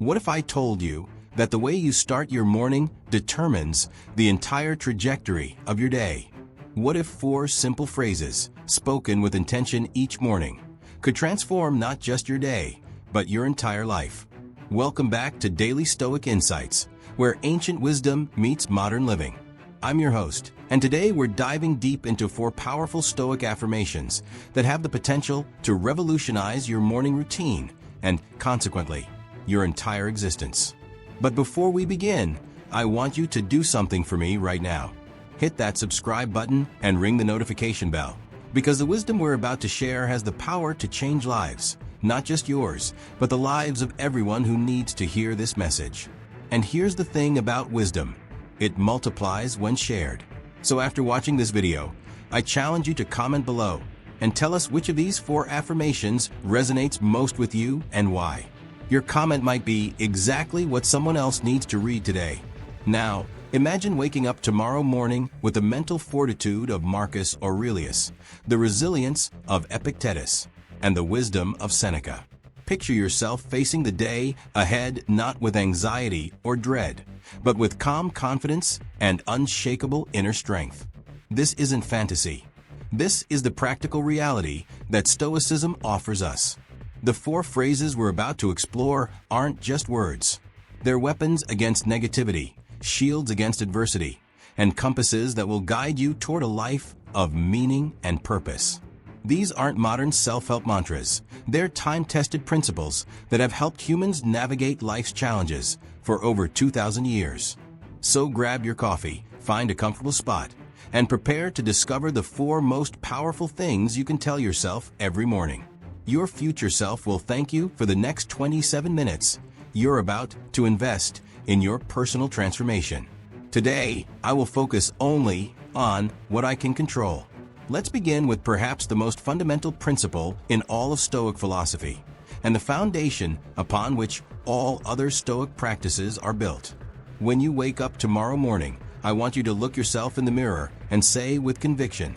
What if I told you that the way you start your morning determines the entire trajectory of your day? What if 4 simple phrases, spoken with intention each morning, could transform not just your day, but your entire life? Welcome back to Daily Stoic Insights, where ancient wisdom meets modern living. I'm your host, and today we're diving deep into 4 powerful Stoic affirmations that have the potential to revolutionize your morning routine and, consequently, your entire existence. But before we begin, I want you to do something for me right now. Hit that subscribe button and ring the notification bell, because the wisdom we're about to share has the power to change lives, not just yours, but the lives of everyone who needs to hear this message. And here's the thing about wisdom. It multiplies when shared. So after watching this video, I challenge you to comment below and tell us which of these 4 affirmations resonates most with you and why. Your comment might be exactly what someone else needs to read today. Now, imagine waking up tomorrow morning with the mental fortitude of Marcus Aurelius, the resilience of Epictetus, and the wisdom of Seneca. Picture yourself facing the day ahead not with anxiety or dread, but with calm confidence and unshakable inner strength. This isn't fantasy. This is the practical reality that Stoicism offers us. The 4 phrases we're about to explore aren't just words. They're weapons against negativity, shields against adversity, and compasses that will guide you toward a life of meaning and purpose. These aren't modern self-help mantras. They're time-tested principles that have helped humans navigate life's challenges for over 2,000 years. So grab your coffee, find a comfortable spot, and prepare to discover the 4 most powerful things you can tell yourself every morning. Your future self will thank you for the next 27 minutes you're about to invest in your personal transformation. Today, I will focus only on what I can control. Let's begin with perhaps the most fundamental principle in all of Stoic philosophy, and the foundation upon which all other Stoic practices are built. When you wake up tomorrow morning, I want you to look yourself in the mirror and say with conviction,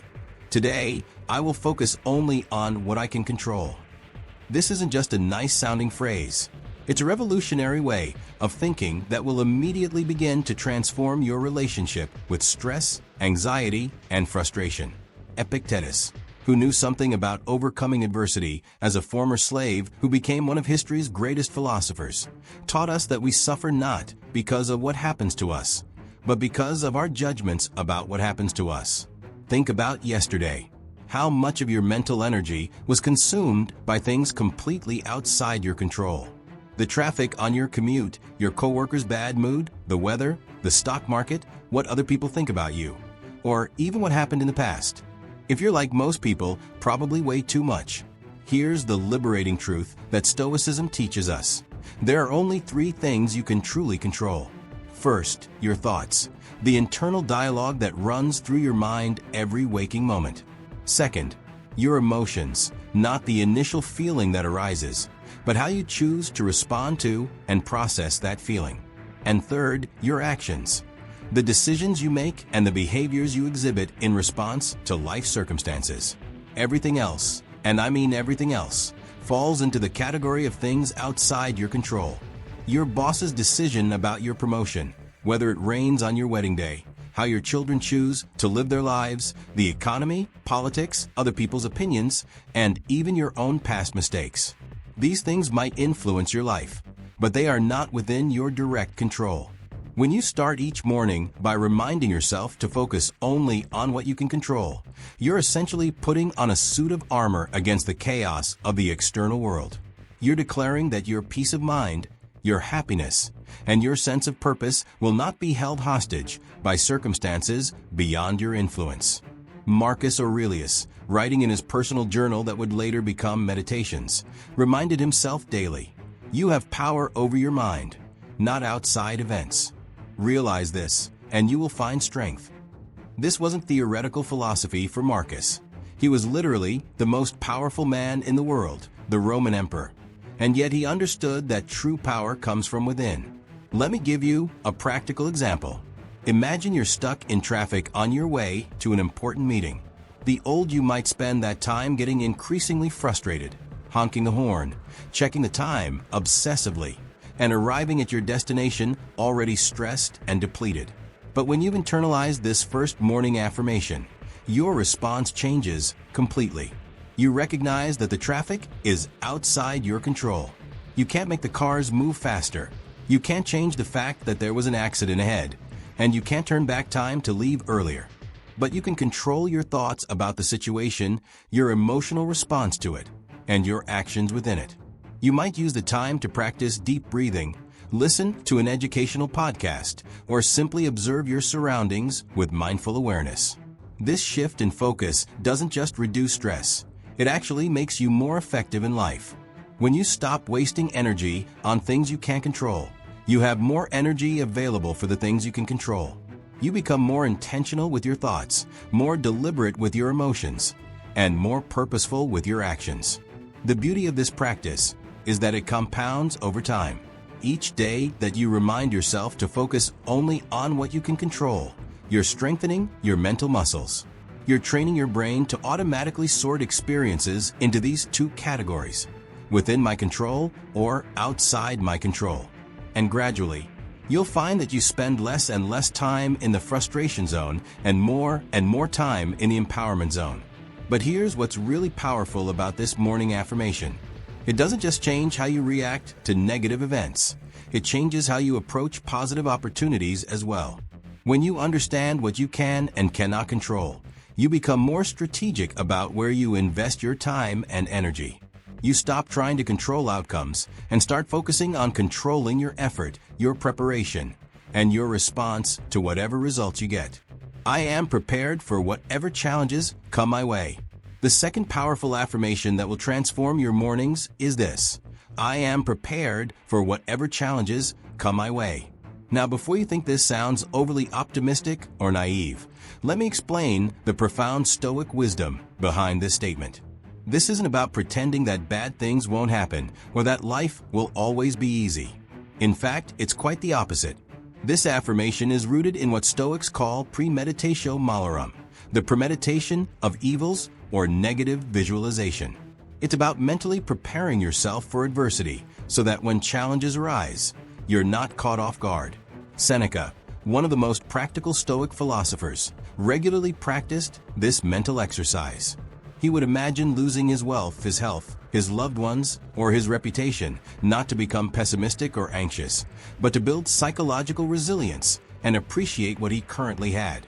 "Today, I will focus only on what I can control." This isn't just a nice-sounding phrase. It's a revolutionary way of thinking that will immediately begin to transform your relationship with stress, anxiety, and frustration. Epictetus, who knew something about overcoming adversity as a former slave who became one of history's greatest philosophers, taught us that we suffer not because of what happens to us, but because of our judgments about what happens to us. Think about yesterday. How much of your mental energy was consumed by things completely outside your control? The traffic on your commute, your coworker's bad mood, the weather, the stock market, what other people think about you, or even what happened in the past. If you're like most people, probably way too much. Here's the liberating truth that Stoicism teaches us. There are only 3 things you can truly control. First, your thoughts, the internal dialogue that runs through your mind every waking moment. Second, your emotions, not the initial feeling that arises, but how you choose to respond to and process that feeling. And third, your actions, the decisions you make and the behaviors you exhibit in response to life circumstances. Everything else, and I mean everything else, falls into the category of things outside your control. Your boss's decision about your promotion, whether it rains on your wedding day, how your children choose to live their lives, the economy, politics, other people's opinions, and even your own past mistakes. These things might influence your life, but they are not within your direct control. When you start each morning by reminding yourself to focus only on what you can control, you're essentially putting on a suit of armor against the chaos of the external world. You're declaring that your peace of mind, your happiness, and your sense of purpose will not be held hostage by circumstances beyond your influence. Marcus Aurelius, writing in his personal journal that would later become Meditations, reminded himself daily, "You have power over your mind, not outside events. Realize this, and you will find strength." This wasn't theoretical philosophy for Marcus. He was literally the most powerful man in the world, the Roman emperor. And yet he understood that true power comes from within. Let me give you a practical example. Imagine you're stuck in traffic on your way to an important meeting. The old you might spend that time getting increasingly frustrated, honking the horn, checking the time obsessively, and arriving at your destination already stressed and depleted. But when you've internalized this first morning affirmation, your response changes completely. You recognize that the traffic is outside your control. You can't make the cars move faster. You can't change the fact that there was an accident ahead, and you can't turn back time to leave earlier. But you can control your thoughts about the situation, your emotional response to it, and your actions within it. You might use the time to practice deep breathing, listen to an educational podcast, or simply observe your surroundings with mindful awareness. This shift in focus doesn't just reduce stress, it actually makes you more effective in life. When you stop wasting energy on things you can't control, you have more energy available for the things you can control. You become more intentional with your thoughts, more deliberate with your emotions, and more purposeful with your actions. The beauty of this practice is that it compounds over time. Each day that you remind yourself to focus only on what you can control, you're strengthening your mental muscles. You're training your brain to automatically sort experiences into these two categories: within my control or outside my control. And gradually, you'll find that you spend less and less time in the frustration zone and more time in the empowerment zone. But here's what's really powerful about this morning affirmation. It doesn't just change how you react to negative events. It changes how you approach positive opportunities as well. When you understand what you can and cannot control, you become more strategic about where you invest your time and energy. You stop trying to control outcomes and start focusing on controlling your effort, your preparation, and your response to whatever results you get. I am prepared for whatever challenges come my way. The second powerful affirmation that will transform your mornings is this: I am prepared for whatever challenges come my way. Now, before you think this sounds overly optimistic or naive, let me explain the profound Stoic wisdom behind this statement. This isn't about pretending that bad things won't happen or that life will always be easy. In fact, it's quite the opposite. This affirmation is rooted in what Stoics call premeditatio malorum, the premeditation of evils or negative visualization. It's about mentally preparing yourself for adversity so that when challenges arise, you're not caught off guard. Seneca, one of the most practical Stoic philosophers, regularly practiced this mental exercise. He would imagine losing his wealth, his health, his loved ones, or his reputation, not to become pessimistic or anxious, but to build psychological resilience and appreciate what he currently had.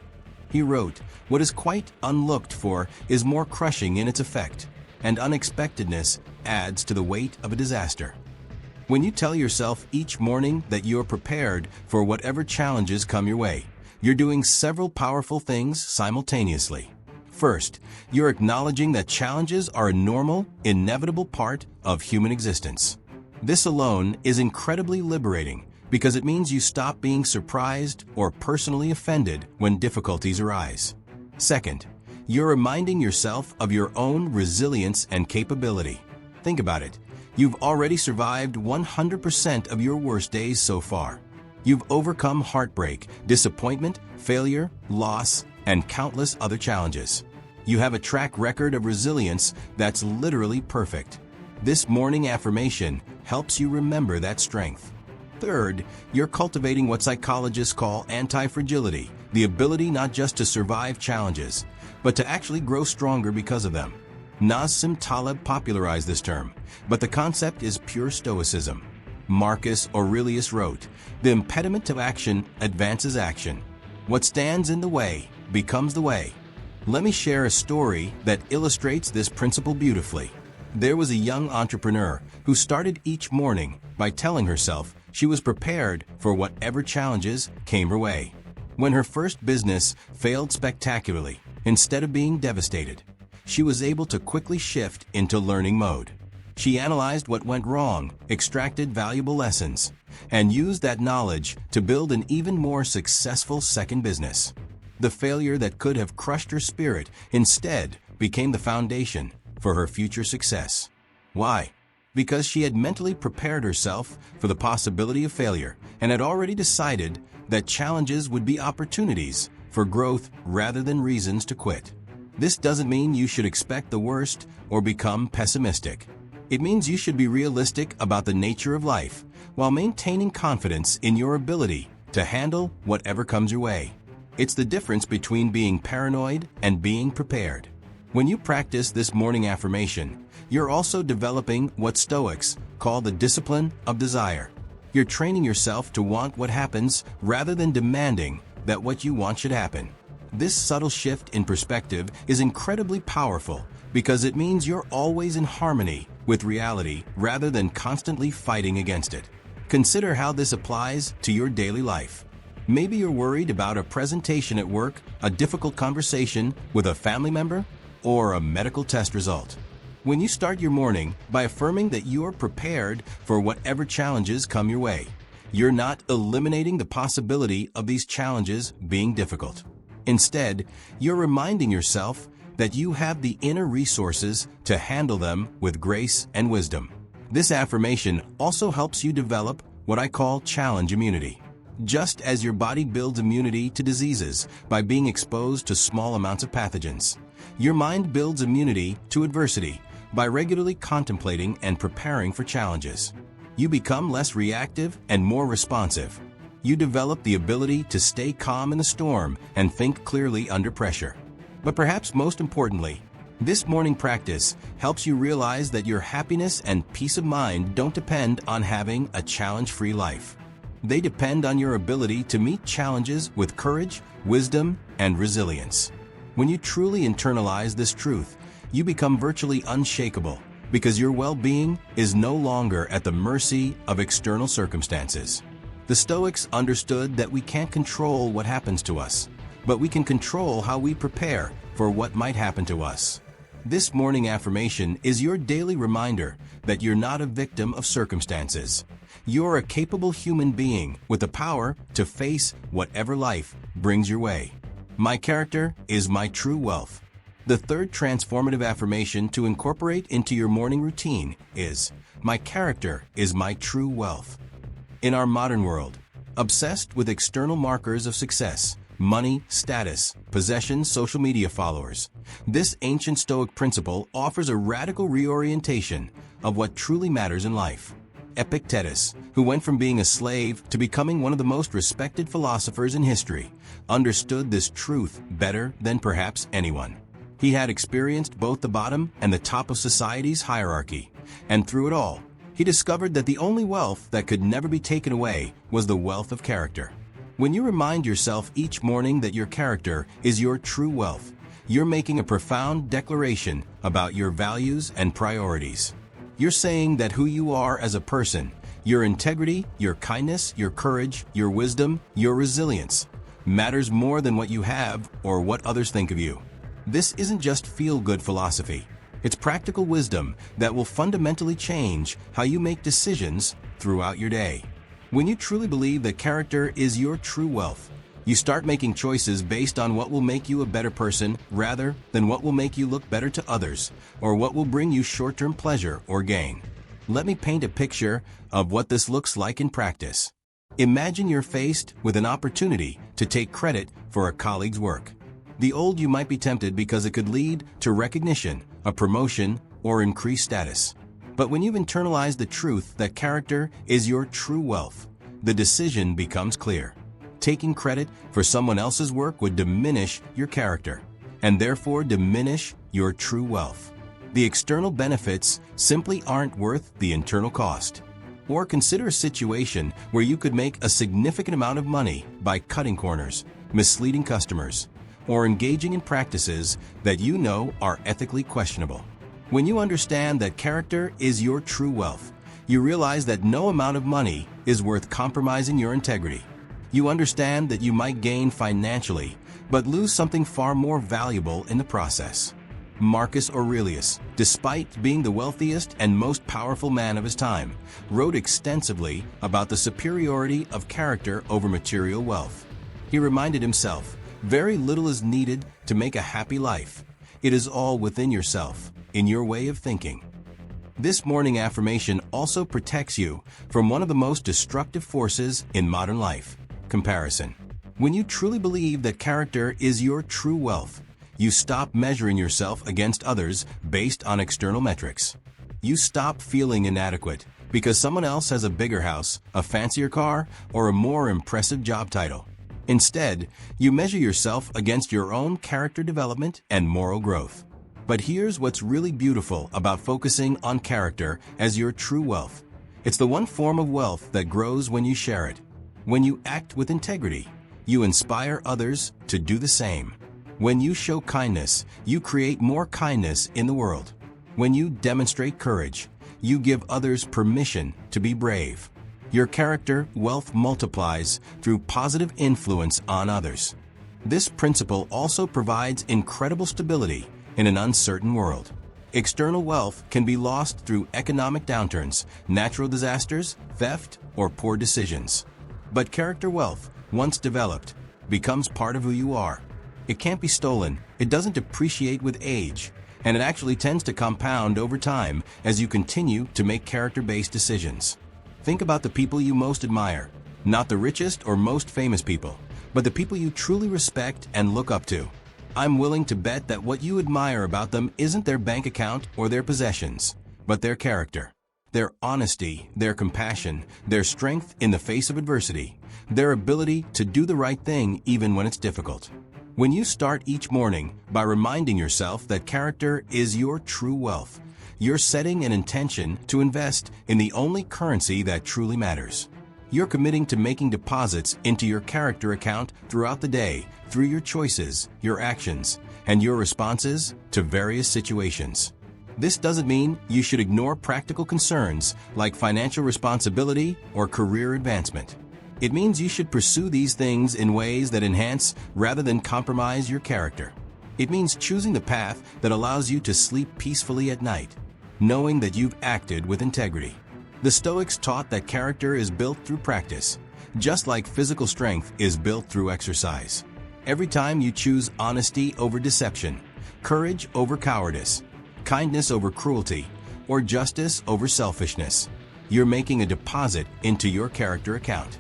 He wrote, "What is quite unlooked for is more crushing in its effect, and unexpectedness adds to the weight of a disaster." When you tell yourself each morning that you're prepared for whatever challenges come your way, you're doing several powerful things simultaneously. First, you're acknowledging that challenges are a normal, inevitable part of human existence. This alone is incredibly liberating because it means you stop being surprised or personally offended when difficulties arise. Second, you're reminding yourself of your own resilience and capability. Think about it. You've already survived 100% of your worst days so far. You've overcome heartbreak, disappointment, failure, loss, and countless other challenges. You have a track record of resilience that's literally perfect. This morning affirmation helps you remember that strength. Third, you're cultivating what psychologists call anti-fragility, the ability not just to survive challenges, but to actually grow stronger because of them. Nassim Taleb popularized this term, but the concept is pure Stoicism. Marcus Aurelius wrote, "The impediment to action advances action. What stands in the way becomes the way." Let me share a story that illustrates this principle beautifully. There was a young entrepreneur who started each morning by telling herself she was prepared for whatever challenges came her way. When her first business failed spectacularly, instead of being devastated, she was able to quickly shift into learning mode. She analyzed what went wrong, extracted valuable lessons, and used that knowledge to build an even more successful second business. The failure that could have crushed her spirit instead became the foundation for her future success. Why? Because she had mentally prepared herself for the possibility of failure and had already decided that challenges would be opportunities for growth rather than reasons to quit. This doesn't mean you should expect the worst or become pessimistic. It means you should be realistic about the nature of life while maintaining confidence in your ability to handle whatever comes your way. It's the difference between being paranoid and being prepared. When you practice this morning affirmation, you're also developing what Stoics call the discipline of desire. You're training yourself to want what happens rather than demanding that what you want should happen. This subtle shift in perspective is incredibly powerful because it means you're always in harmony with reality rather than constantly fighting against it. Consider how this applies to your daily life. Maybe you're worried about a presentation at work, a difficult conversation with a family member, or a medical test result. When you start your morning by affirming that you're prepared for whatever challenges come your way, you're not eliminating the possibility of these challenges being difficult. Instead, you're reminding yourself that you have the inner resources to handle them with grace and wisdom. This affirmation also helps you develop what I call challenge immunity. Just as your body builds immunity to diseases by being exposed to small amounts of pathogens, your mind builds immunity to adversity by regularly contemplating and preparing for challenges. You become less reactive and more responsive. You develop the ability to stay calm in the storm and think clearly under pressure. But perhaps most importantly, this morning practice helps you realize that your happiness and peace of mind don't depend on having a challenge-free life. They depend on your ability to meet challenges with courage, wisdom, and resilience. When you truly internalize this truth, you become virtually unshakable because your well-being is no longer at the mercy of external circumstances. The Stoics understood that we can't control what happens to us, but we can control how we prepare for what might happen to us. This morning affirmation is your daily reminder that you're not a victim of circumstances. You're a capable human being with the power to face whatever life brings your way. My character is my true wealth. The third transformative affirmation to incorporate into your morning routine is, my character is my true wealth. In our modern world, obsessed with external markers of success, money, status, possessions, social media followers, this ancient Stoic principle offers a radical reorientation of what truly matters in life. Epictetus, who went from being a slave to becoming one of the most respected philosophers in history, understood this truth better than perhaps anyone. He had experienced both the bottom and the top of society's hierarchy, and through it all, he discovered that the only wealth that could never be taken away was the wealth of character. When you remind yourself each morning that your character is your true wealth, you're making a profound declaration about your values and priorities. You're saying that who you are as a person, your integrity, your kindness, your courage, your wisdom, your resilience, matters more than what you have or what others think of you. This isn't just feel-good philosophy. It's practical wisdom that will fundamentally change how you make decisions throughout your day. When you truly believe that character is your true wealth, you start making choices based on what will make you a better person rather than what will make you look better to others or what will bring you short-term pleasure or gain. Let me paint a picture of what this looks like in practice. Imagine you're faced with an opportunity to take credit for a colleague's work. The old you might be tempted because it could lead to recognition, a promotion, or increased status. But when you've internalized the truth that character is your true wealth, the decision becomes clear. Taking credit for someone else's work would diminish your character, and therefore diminish your true wealth. The external benefits simply aren't worth the internal cost. Or consider a situation where you could make a significant amount of money by cutting corners, misleading customers, or engaging in practices that you know are ethically questionable. When you understand that character is your true wealth, you realize that no amount of money is worth compromising your integrity. You understand that you might gain financially, but lose something far more valuable in the process. Marcus Aurelius, despite being the wealthiest and most powerful man of his time, wrote extensively about the superiority of character over material wealth. He reminded himself, very little is needed to make a happy life. It is all within yourself, in your way of thinking. This morning affirmation also protects you from one of the most destructive forces in modern life, comparison. When you truly believe that character is your true wealth, you stop measuring yourself against others based on external metrics. You stop feeling inadequate because someone else has a bigger house, a fancier car, or a more impressive job title. Instead, you measure yourself against your own character development and moral growth. But here's what's really beautiful about focusing on character as your true wealth. It's the one form of wealth that grows when you share it. When you act with integrity, you inspire others to do the same. When you show kindness, you create more kindness in the world. When you demonstrate courage, you give others permission to be brave. Your character wealth multiplies through positive influence on others. This principle also provides incredible stability in an uncertain world. External wealth can be lost through economic downturns, natural disasters, theft, or poor decisions. But character wealth, once developed, becomes part of who you are. It can't be stolen, it doesn't depreciate with age, and it actually tends to compound over time as you continue to make character-based decisions. Think about the people you most admire, not the richest or most famous people, but the people you truly respect and look up to. I'm willing to bet that what you admire about them isn't their bank account or their possessions, but their character. Their honesty, their compassion, their strength in the face of adversity, their ability to do the right thing even when it's difficult. When you start each morning by reminding yourself that character is your true wealth, you're setting an intention to invest in the only currency that truly matters. You're committing to making deposits into your character account throughout the day through your choices, your actions, and your responses to various situations. This doesn't mean you should ignore practical concerns like financial responsibility or career advancement. It means you should pursue these things in ways that enhance rather than compromise your character. It means choosing the path that allows you to sleep peacefully at night, knowing that you've acted with integrity. The Stoics taught that character is built through practice, just like physical strength is built through exercise. Every time you choose honesty over deception, courage over cowardice, kindness over cruelty, or justice over selfishness, you're making a deposit into your character account.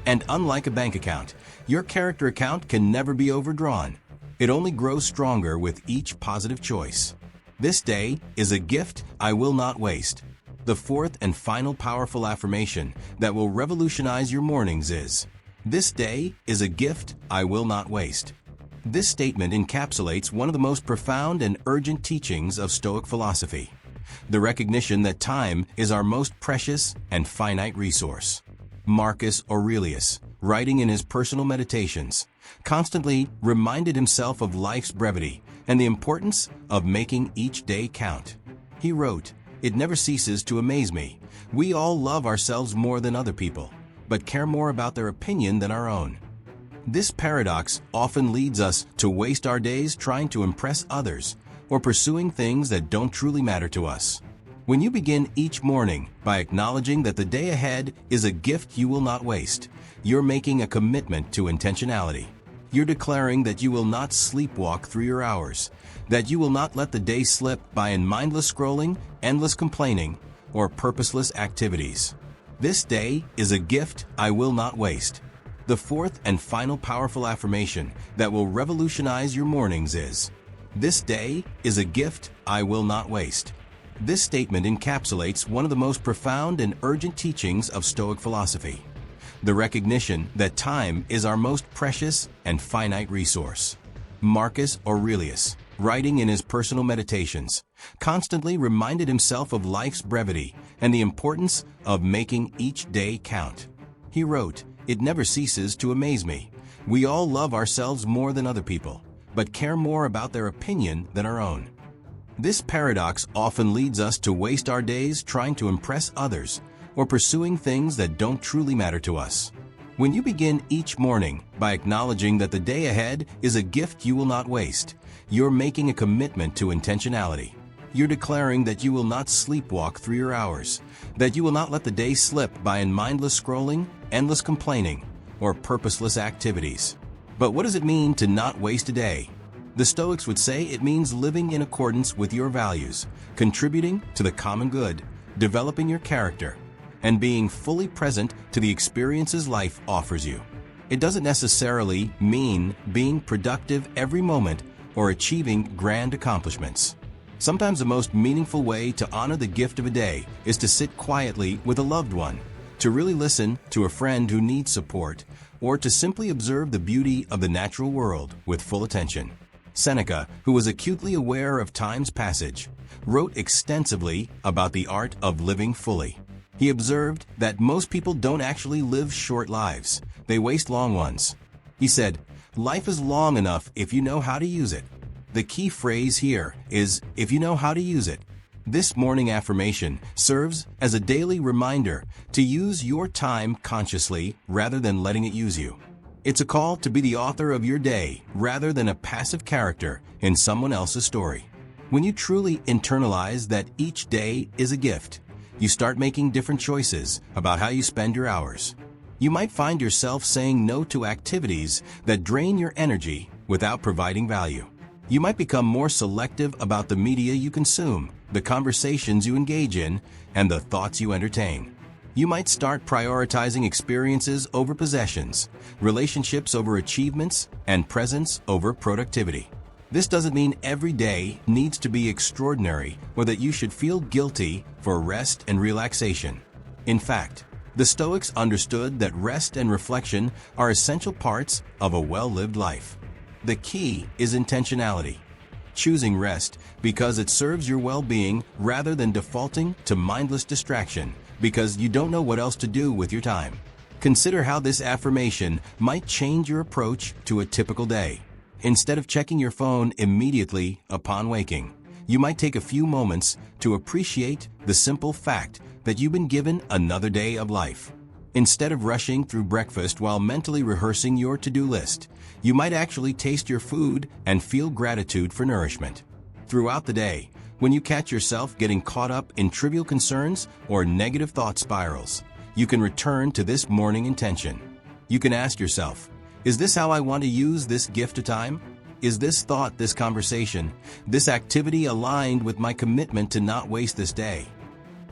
And unlike a bank account, your character account can never be overdrawn. It only grows stronger with each positive choice. This day is a gift I will not waste. The fourth and final powerful affirmation that will revolutionize your mornings is, "This day is a gift I will not waste." This statement encapsulates one of the most profound and urgent teachings of Stoic philosophy, the recognition that time is our most precious and finite resource. Marcus Aurelius, writing in his personal meditations, constantly reminded himself of life's brevity and the importance of making each day count. He wrote, "It never ceases to amaze me. We all love ourselves more than other people, but care more about their opinion than our own." This paradox often leads us to waste our days trying to impress others or pursuing things that don't truly matter to us. When you begin each morning by acknowledging that the day ahead is a gift you will not waste, you're making a commitment to intentionality. You're declaring that you will not sleepwalk through your hours, that you will not let the day slip by in mindless scrolling, endless complaining, or purposeless activities. This day is a gift I will not waste. The fourth and final powerful affirmation that will revolutionize your mornings is, "This day is a gift I will not waste." This statement encapsulates one of the most profound and urgent teachings of Stoic philosophy, the recognition that time is our most precious and finite resource. Marcus Aurelius, writing in his personal meditations, constantly reminded himself of life's brevity and the importance of making each day count. He wrote, "It never ceases to amaze me. We all love ourselves more than other people, but care more about their opinion than our own." This paradox often leads us to waste our days trying to impress others or pursuing things that don't truly matter to us. When you begin each morning by acknowledging that the day ahead is a gift you will not waste, you're making a commitment to intentionality. You're declaring that you will not sleepwalk through your hours, that you will not let the day slip by in mindless scrolling, endless complaining, or purposeless activities. But what does it mean to not waste a day? The Stoics would say it means living in accordance with your values, contributing to the common good, developing your character, and being fully present to the experiences life offers you. It doesn't necessarily mean being productive every moment or achieving grand accomplishments. Sometimes the most meaningful way to honor the gift of a day is to sit quietly with a loved one, to really listen to a friend who needs support, or to simply observe the beauty of the natural world with full attention. Seneca, who was acutely aware of time's passage, wrote extensively about the art of living fully. He observed that most people don't actually live short lives, they waste long ones. He said, "Life is long enough if you know how to use it." The key phrase here is, if you know how to use it. This morning affirmation serves as a daily reminder to use your time consciously rather than letting it use you. It's a call to be the author of your day rather than a passive character in someone else's story. When you truly internalize that each day is a gift, you start making different choices about how you spend your hours. You might find yourself saying no to activities that drain your energy without providing value. You might become more selective about the media you consume, the conversations you engage in, and the thoughts you entertain. You might start prioritizing experiences over possessions, relationships over achievements, and presence over productivity. This doesn't mean every day needs to be extraordinary or that you should feel guilty for rest and relaxation. In fact, the Stoics understood that rest and reflection are essential parts of a well-lived life. The key is intentionality. Choosing rest because it serves your well-being rather than defaulting to mindless distraction because you don't know what else to do with your time. Consider how this affirmation might change your approach to a typical day. Instead of checking your phone immediately upon waking, you might take a few moments to appreciate the simple fact that you've been given another day of life. Instead of rushing through breakfast while mentally rehearsing your to-do list, you might actually taste your food and feel gratitude for nourishment. Throughout the day, when you catch yourself getting caught up in trivial concerns or negative thought spirals, you can return to this morning intention. You can ask yourself, is this how I want to use this gift of time? Is this thought, this conversation, this activity aligned with my commitment to not waste this day?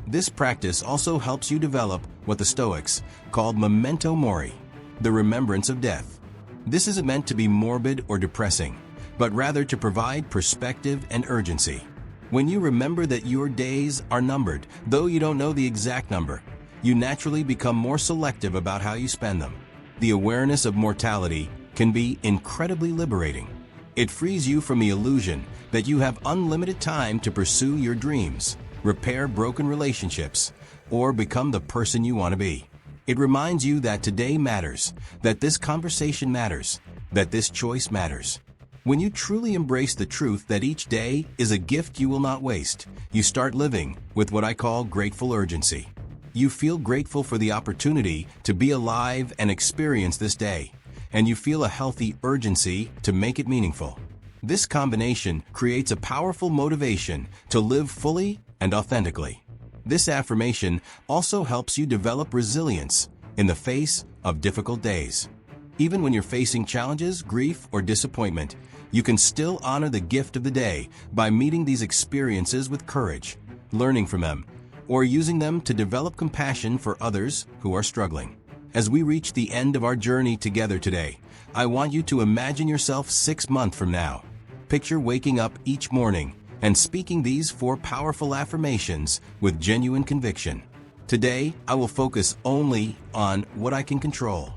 This practice also helps you develop what the Stoics called memento mori, the remembrance of death. This isn't meant to be morbid or depressing, but rather to provide perspective and urgency. When you remember that your days are numbered, though you don't know the exact number, you naturally become more selective about how you spend them. The awareness of mortality can be incredibly liberating. It frees you from the illusion that you have unlimited time to pursue your dreams, repair broken relationships, or become the person you want to be. It reminds you that today matters, that this conversation matters, that this choice matters. When you truly embrace the truth that each day is a gift you will not waste, you start living with what I call grateful urgency. You feel grateful for the opportunity to be alive and experience this day, and you feel a healthy urgency to make it meaningful. This combination creates a powerful motivation to live fully and authentically. This affirmation also helps you develop resilience in the face of difficult days. Even when you're facing challenges, grief, or disappointment, you can still honor the gift of the day by meeting these experiences with courage, learning from them, or using them to develop compassion for others who are struggling. As we reach the end of our journey together today, I want you to imagine yourself 6 months from now. Picture waking up each morning and speaking these 4 powerful affirmations with genuine conviction. Today, I will focus only on what I can control.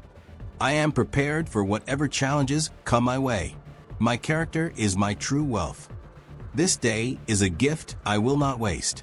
I am prepared for whatever challenges come my way. My character is my true wealth. This day is a gift I will not waste.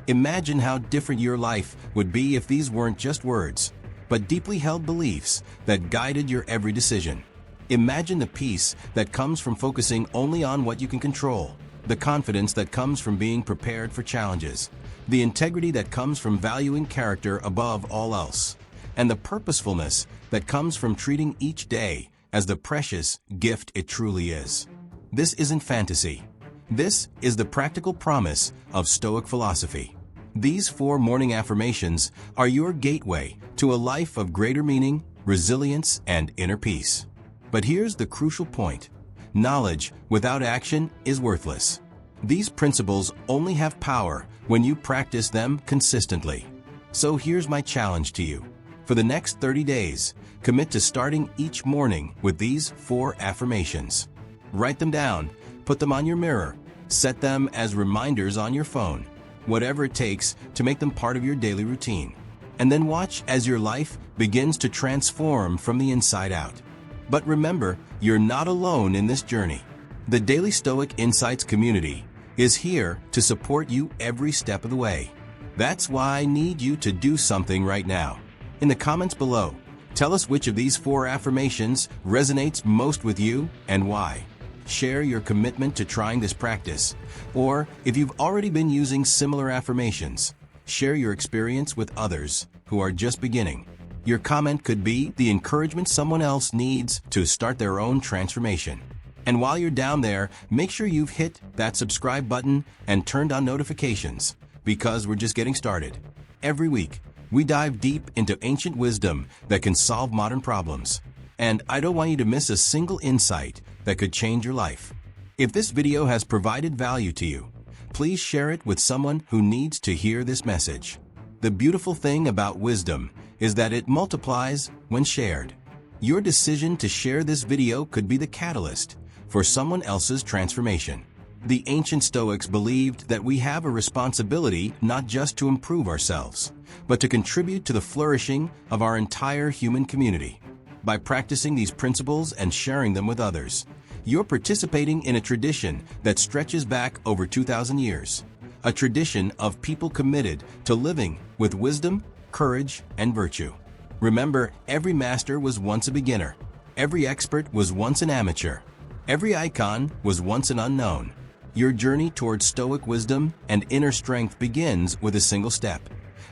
Imagine how different your life would be if these weren't just words, but deeply held beliefs that guided your every decision. Imagine the peace that comes from focusing only on what you can control, the confidence that comes from being prepared for challenges, the integrity that comes from valuing character above all else, and the purposefulness that comes from treating each day as the precious gift it truly is. This isn't fantasy. This is the practical promise of Stoic philosophy. These 4 morning affirmations are your gateway to a life of greater meaning, resilience, and inner peace. But here's the crucial point. Knowledge without action is worthless. These principles only have power when you practice them consistently. So here's my challenge to you. For the next 30 days, commit to starting each morning with these 4 affirmations. Write them down, put them on your mirror, Set them as reminders on your phone, whatever it takes to make them part of your daily routine. And then watch as your life begins to transform from the inside out. But remember, you're not alone in this journey. The Daily Stoic Insights community is here to support you every step of the way. That's why I need you to do something right now. In the comments below, tell us which of these 4 affirmations resonates most with you and why. Share your commitment to trying this practice, or if you've already been using similar affirmations, share your experience with others who are just beginning. Your comment could be the encouragement someone else needs to start their own transformation. And while you're down there, make sure you've hit that subscribe button and turned on notifications, because we're just getting started. Every week, we dive deep into ancient wisdom that can solve modern problems. And I don't want you to miss a single insight that could change your life. If this video has provided value to you, please share it with someone who needs to hear this message. The beautiful thing about wisdom is that it multiplies when shared. Your decision to share this video could be the catalyst for someone else's transformation. The ancient Stoics believed that we have a responsibility not just to improve ourselves, but to contribute to the flourishing of our entire human community. By practicing these principles and sharing them with others, you're participating in a tradition that stretches back over 2,000 years. A tradition of people committed to living with wisdom, courage, and virtue. Remember, every master was once a beginner. Every expert was once an amateur. Every icon was once an unknown. Your journey towards Stoic wisdom and inner strength begins with a single step.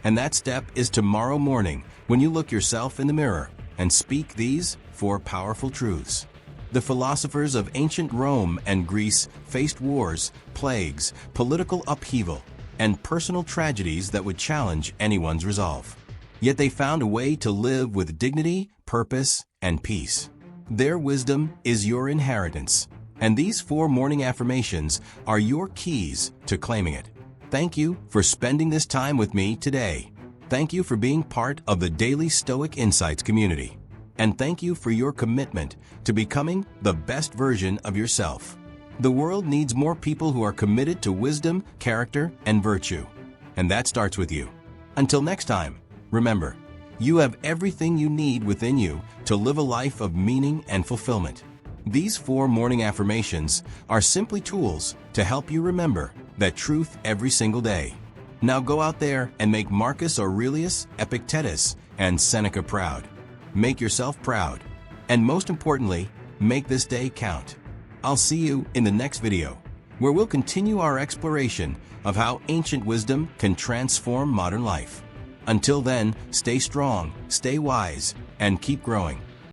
And that step is tomorrow morning when you look yourself in the mirror and speak these 4 powerful truths. The philosophers of ancient Rome and Greece faced wars, plagues, political upheaval, and personal tragedies that would challenge anyone's resolve. Yet they found a way to live with dignity, purpose, and peace. Their wisdom is your inheritance, and these 4 morning affirmations are your keys to claiming it. Thank you for spending this time with me today. Thank you for being part of the Daily Stoic Insights community. And thank you for your commitment to becoming the best version of yourself. The world needs more people who are committed to wisdom, character, and virtue. And that starts with you. Until next time, remember, you have everything you need within you to live a life of meaning and fulfillment. These 4 morning affirmations are simply tools to help you remember that truth every single day. Now go out there and make Marcus Aurelius, Epictetus, and Seneca proud. Make yourself proud. And most importantly, make this day count. I'll see you in the next video, where we'll continue our exploration of how ancient wisdom can transform modern life. Until then, stay strong, stay wise, and keep growing.